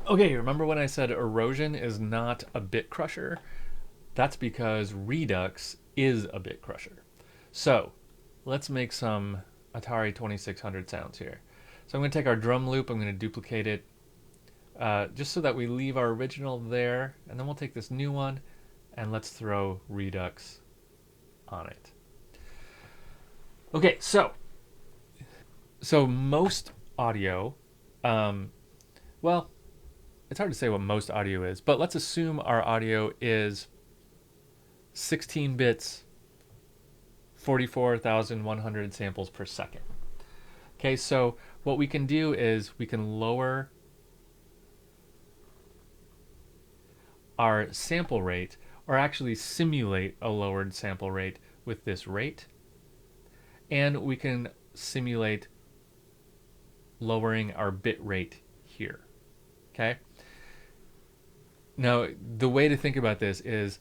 Okay, remember when I said erosion is not a bit crusher? That's because Redux is a bit crusher. So let's make some Atari 2600 sounds here. So I'm going to take our drum loop, I'm going to duplicate it just so that we leave our original there, and then we'll take this new one and let's throw Redux on it. Okay, so most audio, um, well, it's hard to say what most audio is, but let's assume our audio is 16 bits, 44,100 samples per second. Okay, so what we can do is we can lower our sample rate, or actually simulate a lowered sample rate with this rate, and we can simulate lowering our bit rate here. Okay? Now, the way to think about this is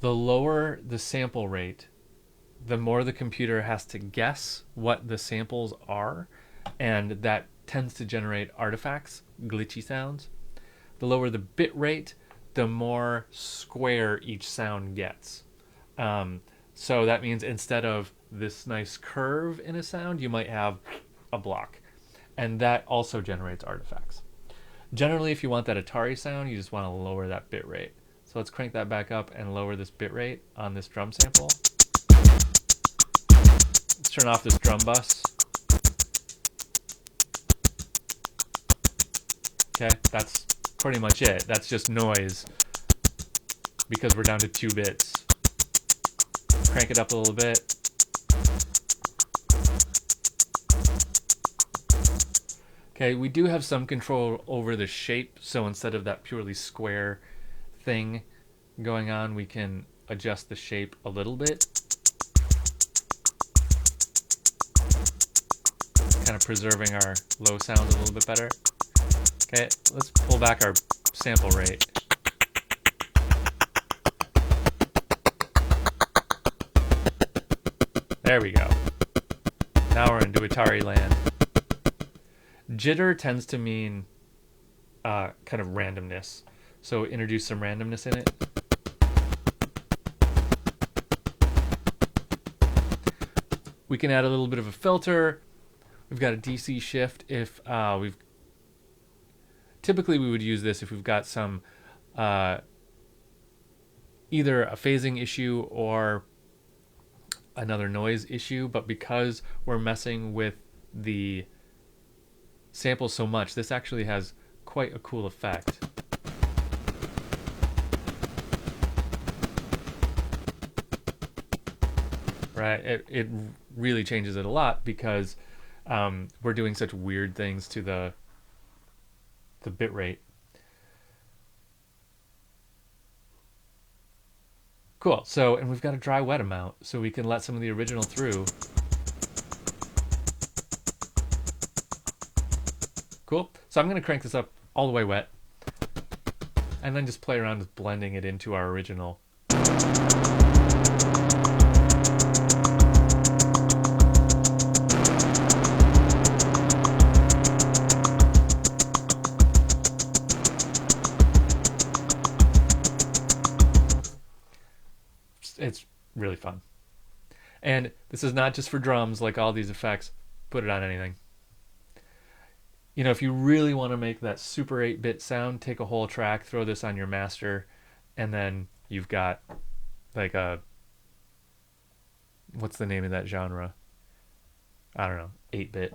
the lower the sample rate, the more the computer has to guess what the samples are, and that tends to generate artifacts, glitchy sounds. The lower the bit rate, the more square each sound gets. So that means instead of this nice curve in a sound, you might have a block. And that also generates artifacts. Generally, if you want that Atari sound, you just want to lower that bit rate. So let's crank that back up and lower this bit rate on this drum sample. Let's turn off this drum bus. Okay, that's pretty much it. That's just noise because we're down to 2 bits. Crank it up a little bit. Okay, we do have some control over the shape, so instead of that purely square thing going on, we can adjust the shape a little bit. Kind of preserving our low sounds a little bit better. Okay, let's pull back our sample rate. There we go. Now we're into Atari land. Jitter tends to mean kind of randomness. So introduce some randomness in it. We can add a little bit of a filter. We've got a DC shift if typically we would use this if we've got some either a phasing issue or another noise issue, but because we're messing with the sample so much, this actually has quite a cool effect. Right? It really changes it a lot because we're doing such weird things to the bit rate. Cool. So, and we've got a dry wet amount, so we can let some of the original through. Cool. So I'm going to crank this up all the way wet, and then just play around with blending it into our original. It's really fun. And this is not just for drums, like all these effects. Put it on anything. You know, if you really want to make that super 8-bit sound, take a whole track, throw this on your master, and then you've got like a, what's the name of that genre? I don't know, 8-bit.